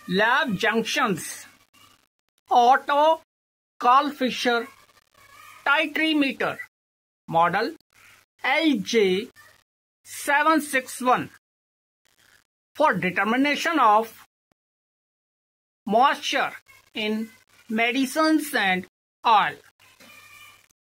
Lab junctions, Otto Carl Fisher titrimeter, model LJ761, for determination of moisture in medicines and oil.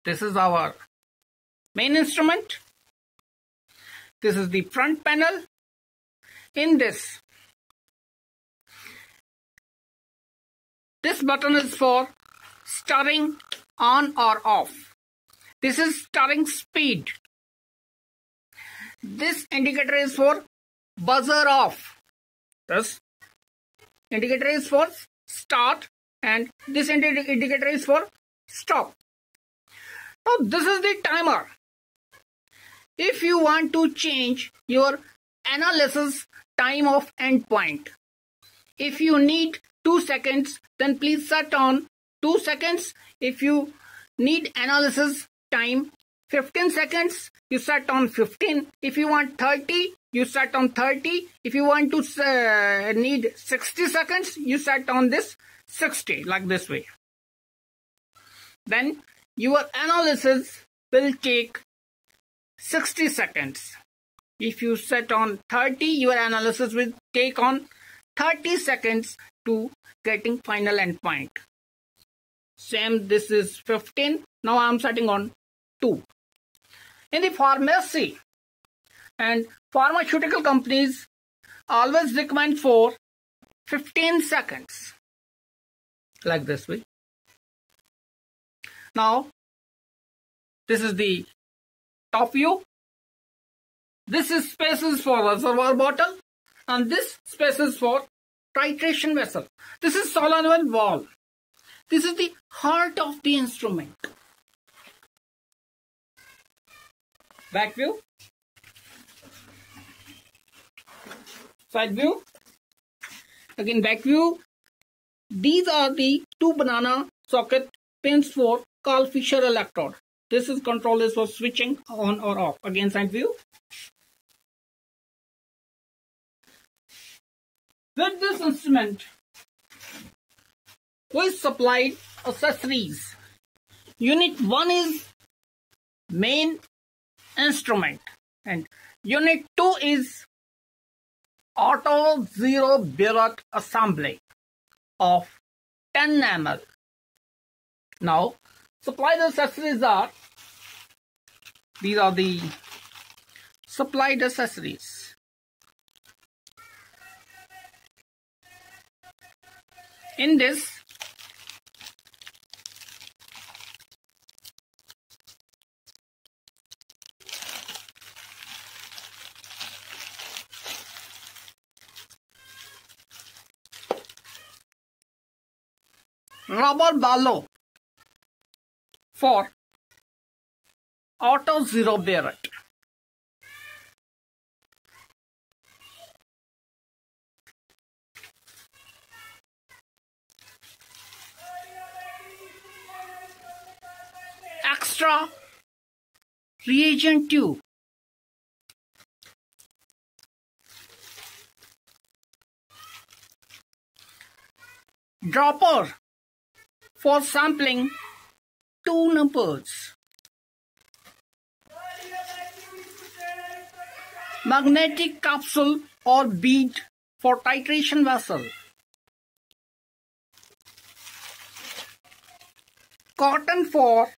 This is our main instrument. This is the front panel. In this button is for stirring on or off. This is stirring speed. This indicator is for buzzer off. This indicator is for start and this indicator is for stop. Now this is the timer. If you want to change your analysis time of endpoint, if you need 2 seconds, then please set on 2 seconds. If you need analysis time 15 seconds, you set on 15. If you want 30, you set on 30. If you want to need 60 seconds, you set on this 60, like this way. Then your analysis will take 60 seconds. If you set on 30, your analysis will take on 30 seconds to getting final endpoint. Same, this is 15. Now I am setting on 2. In the pharmacy and pharmaceutical companies always recommend for 15 seconds, like this way. Now this is the top view. This is spaces for reservoir bottle and this spaces for titration vessel. This is solenoid valve. This is the heart of the instrument. Back view, side view, again back view. These are the 2 banana socket pins for Carl Fisher electrode. This is control is for switching on or off. Again side view. With this instrument, we supplied accessories. Unit 1 is main instrument and unit 2 is auto zero burette assembly of 10 ml. Now supplied accessories are, these are the supplied accessories. In this rubber ballo for auto zero burette. Extra reagent tube. Dropper for sampling 2 numbers. Magnetic capsule or bead for titration vessel. Cotton for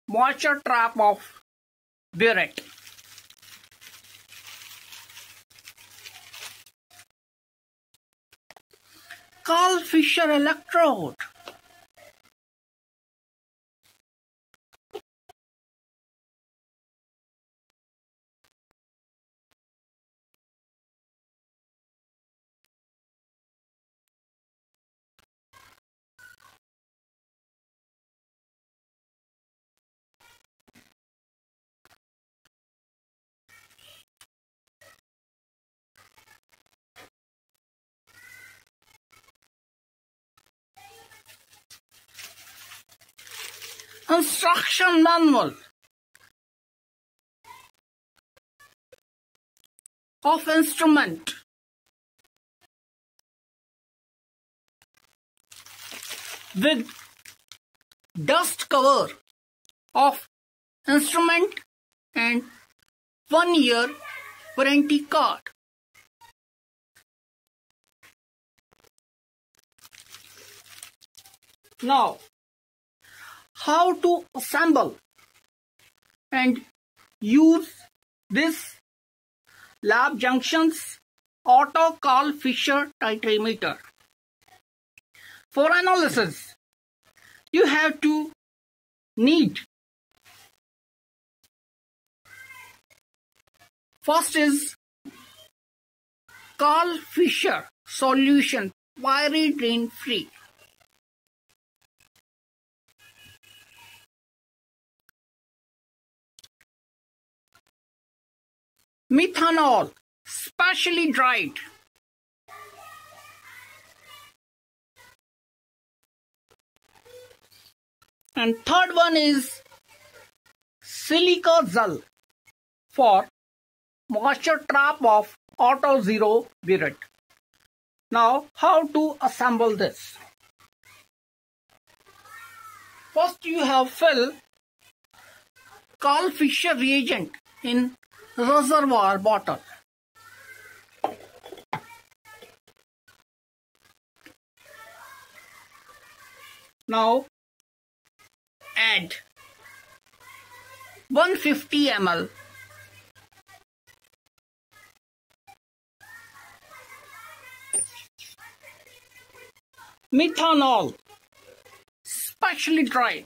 moisture trap of burette. Carl Fisher electrode. Instruction manual of instrument. with dust cover of instrument and 1-year warranty card. Now, how to assemble and use this Lab Junctions Auto Carl Fisher titrameter. For analysis, you have to need first is Carl Fisher solution, fiery drain free. Methanol, specially dried. And third one is silica gel for moisture trap of Auto Zero Burette. Now, how to assemble this? First, you have fill Carl Fisher reagent in reservoir bottle. Now, add 150 ml methanol, specially dried.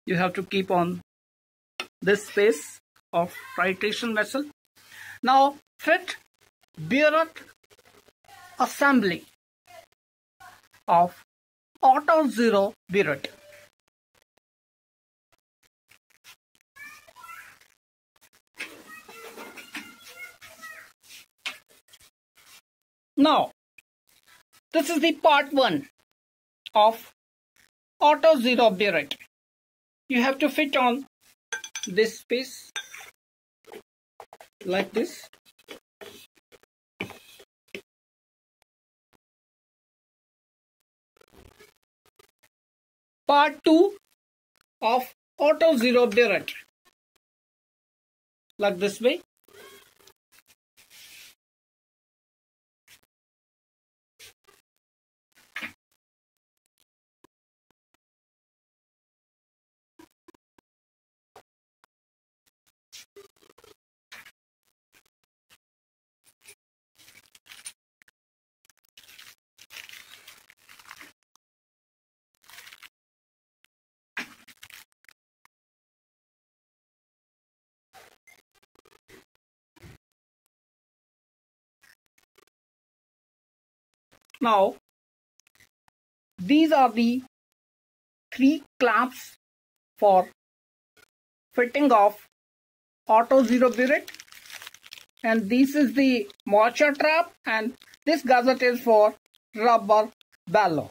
You have to keep on this space of titration vessel. Now fit Burette assembly of Auto Zero Burette. Now, this is the part 1 of Auto Zero Burette. You have to fit on this space like this. Part 2 of Auto Zero Burette, like this way. Now, these are the 3 clamps for fitting of Auto Zero Burette, and this is the moisture trap, and this gusset is for rubber bellow.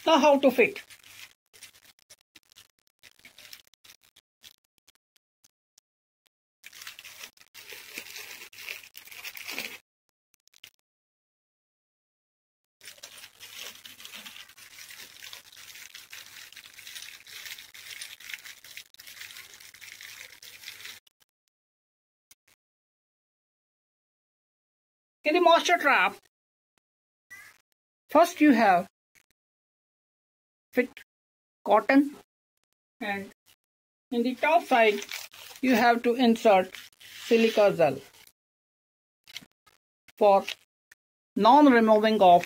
Now, how to fit? In the moisture trap, first you have fit cotton, and in the top side you have to insert silica gel for non-removing of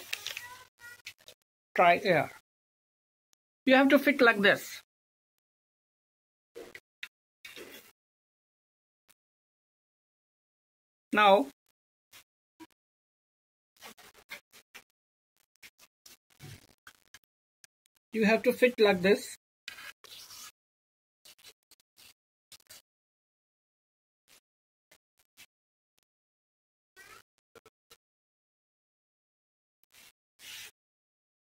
dry air. You have to fit like this. Now, you have to fit like this.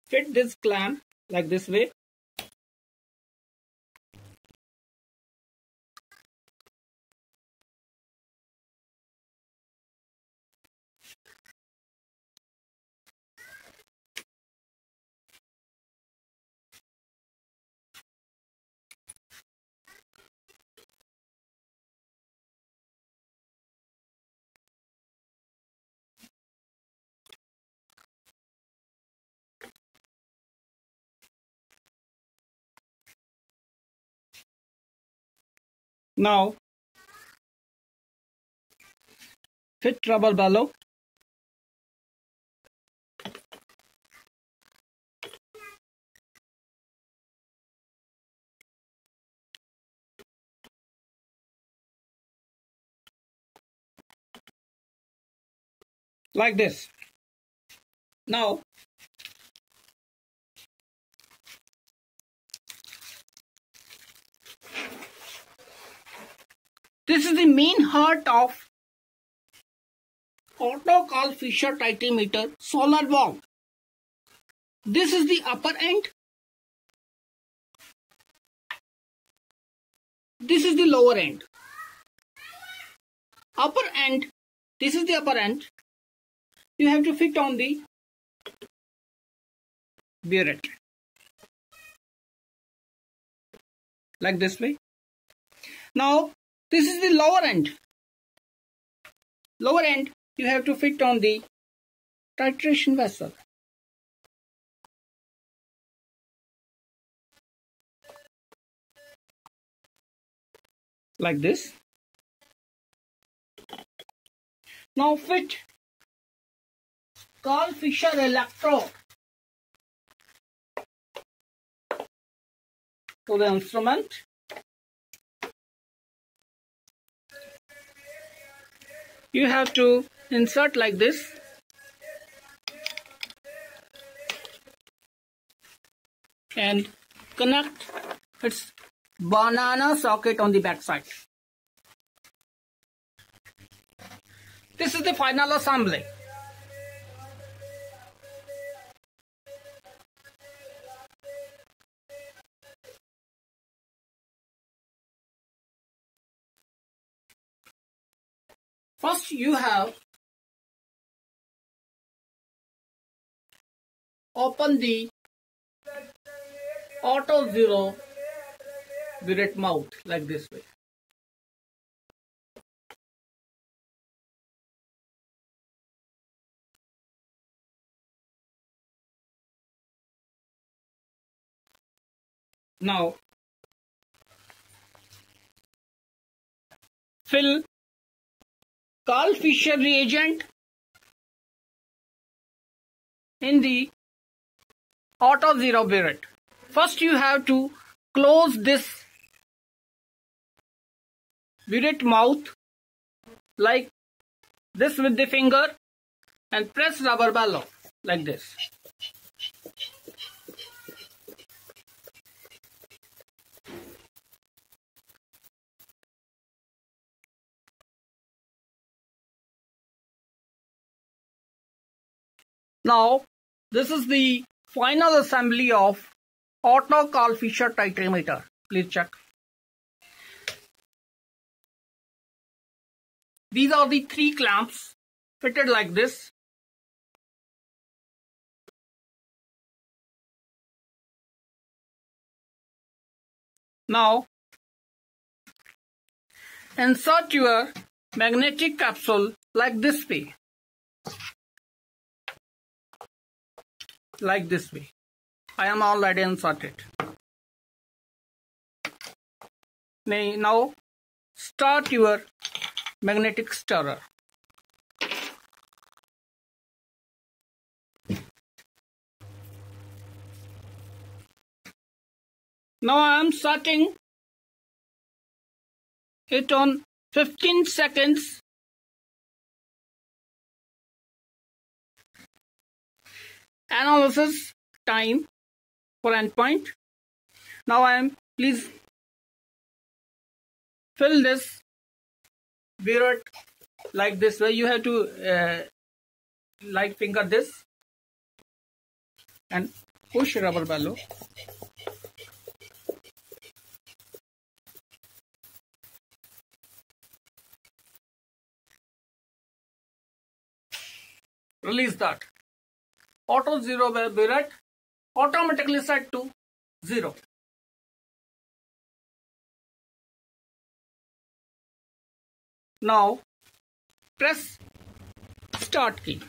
fit this clamp like this way. Now fit rubber bellow. Like this. Now this is the main heart of Otto Carl Fischer titrimeter solar valve. This is the upper end. This is the lower end. Upper end, this is the upper end. You have to fit on the burette. Like this way. Now, this is the lower end. Lower end, you have to fit on the titration vessel. Like this. Now fit Carl Fischer electrode to the instrument. You have to insert like this. And connect its banana socket on the back side. This is the final assembly. First you have open the Otto Zero burette mouth like this way. Now fill Carl Fischer reagent in the Otto Zero burette. First you have to close this burette mouth like this with the finger and press rubber bellow like this. Now, this is the final assembly of Otto Carl Fischer titrimeter. Please check. These are the 3 clamps fitted like this. Now, insert your magnetic capsule like this way. Like this way. I am already inserted. Now start your magnetic stirrer. Now I am setting it on 15 seconds. Analysis time for endpoint. Now please fill this burette like this way. You have to like finger this and push rubber bellow. Release that. Auto zero burette automatically set to 0. Now press start key.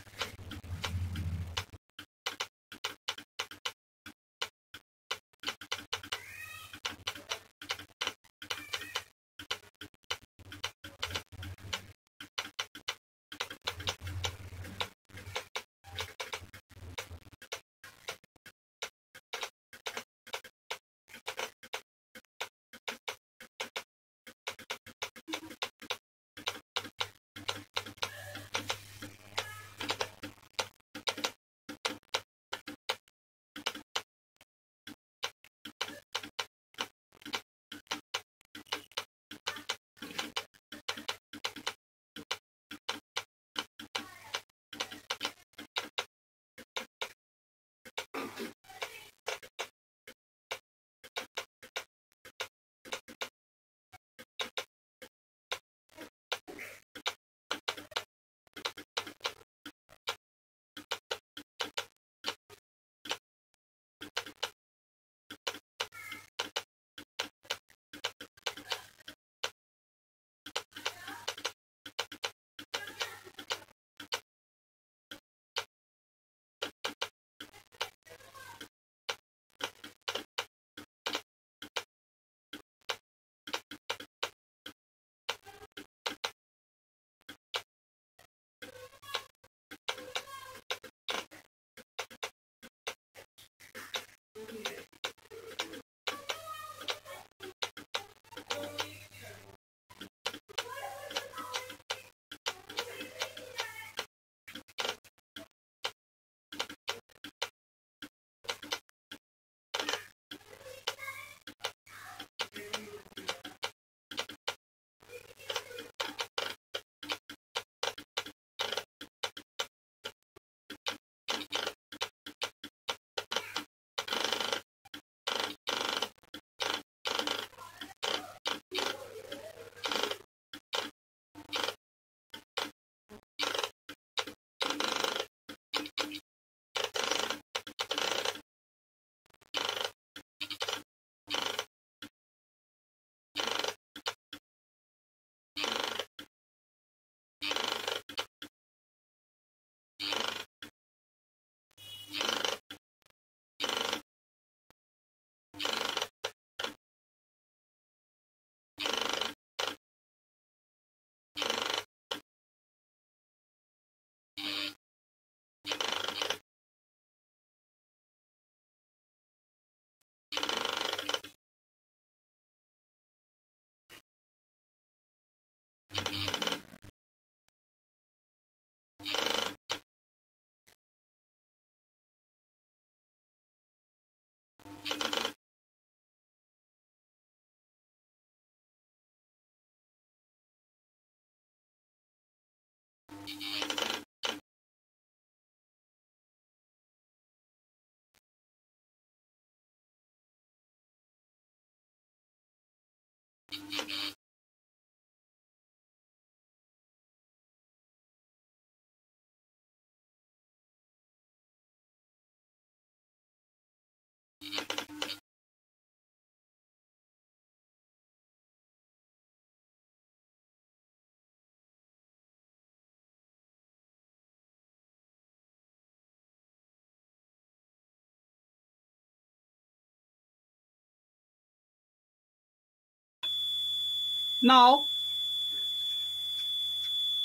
Now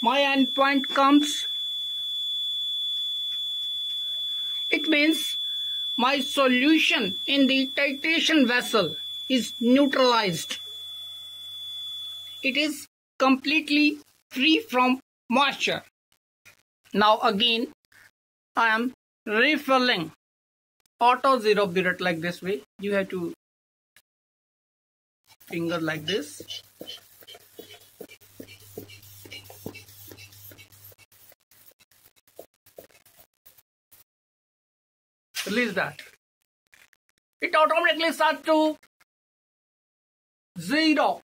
my endpoint comes. It means my solution in the titration vessel is neutralized. It is completely free from moisture. Now again I am refilling auto zero burette like this way. You have to finger like this. Release that. it automatically starts to 0.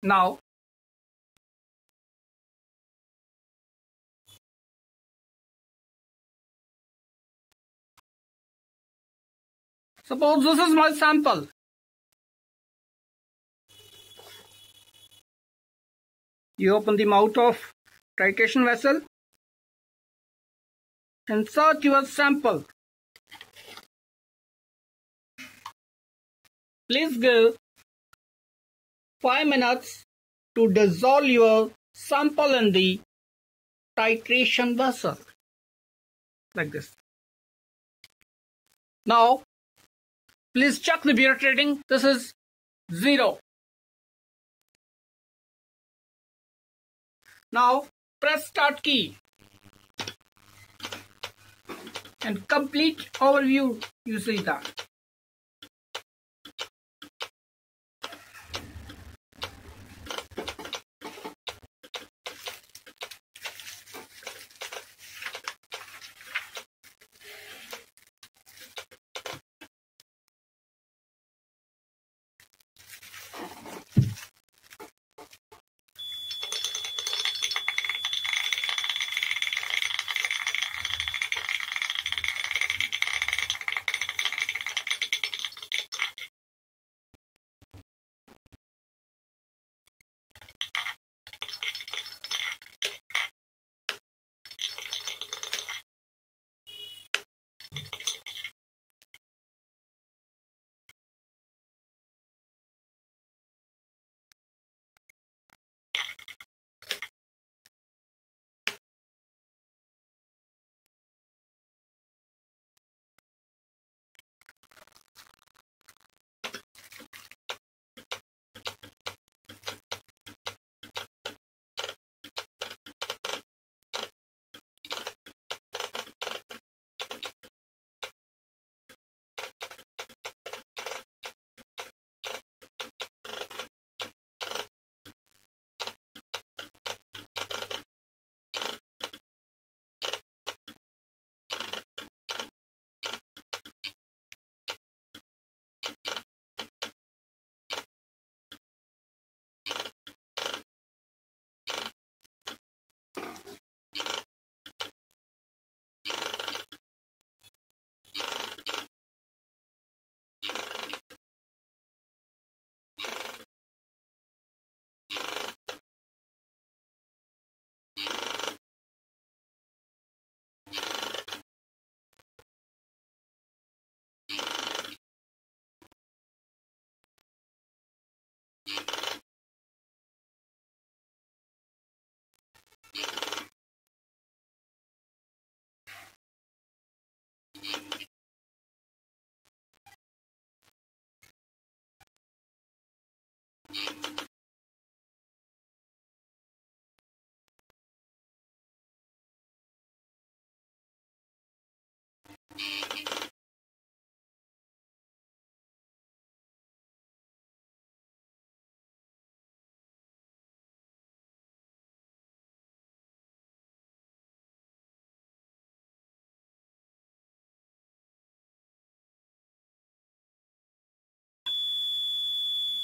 Now, suppose this is my sample. You open the mouth of titration vessel, insert your sample. Please give 5 minutes to dissolve your sample in the titration vessel, like this. Now, please check the Biot rating. This is 0. Now, press Start key and complete overview. You see that.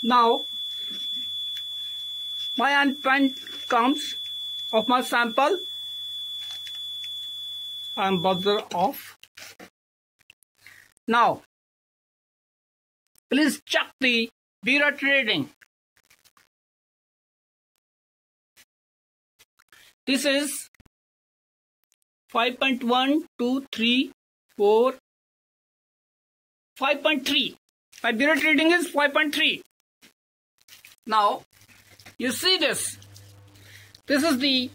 Now, my endpoint comes of my sample. I am buzzer off. Now, please check the Biot rating. This is 5.1, 2, 3, 4, 5.3. My Biot rating is 5.3. Now, you see this. This is the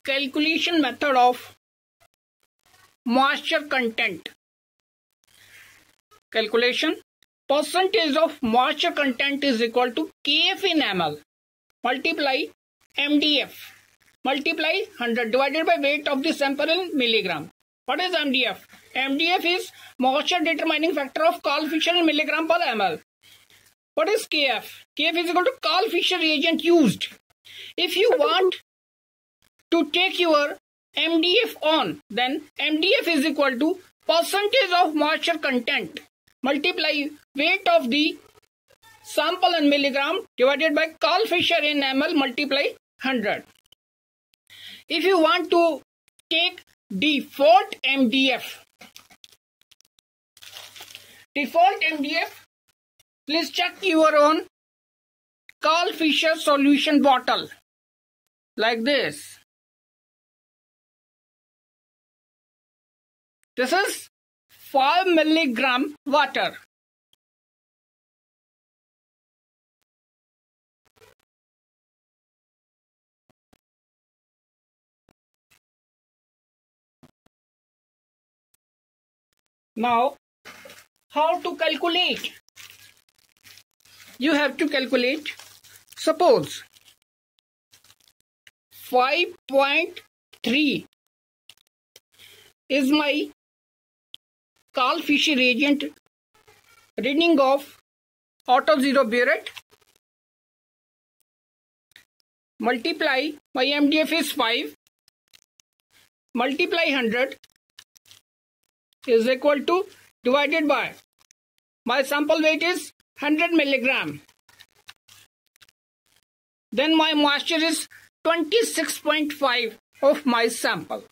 calculation method of moisture content. Calculation. Percentage of moisture content is equal to Kf in ml multiply MDF multiply 100 divided by weight of the sample in milligram. What is MDF? MDF is moisture determining factor of Karl-Fischer in milligram per ml. What is Kf? Kf is equal to Karl-Fischer reagent used. If you want to take your MDF on, then MDF is equal to percentage of moisture content multiply weight of the sample in milligram divided by Carl Fisher in ml multiply 100. If you want to take default MDF, please check your own Carl Fisher solution bottle like this. This is 5 milligram water. Now, how to calculate? You have to calculate. Suppose 5.3 is my Carl Fisher reagent reading of auto zero burette. Multiply, my MDF is 5, multiply 100 is equal to divided by my sample weight is 100 milligram. Then my moisture is 26.5 of my sample.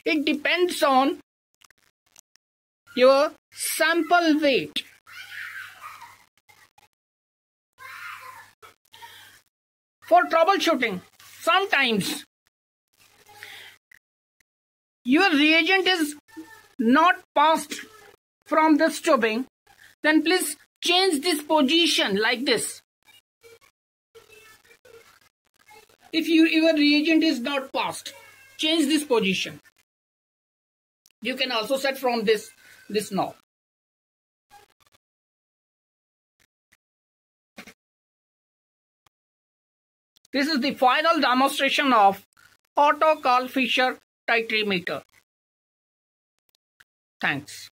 It depends on your sample weight. For troubleshooting, sometimes your reagent is not passed from this tubing, then please change this position like this. If your reagent is not passed, change this position. You can also set from this knob. This is the final demonstration of auto Carl Fisher titrimeter. Thanks.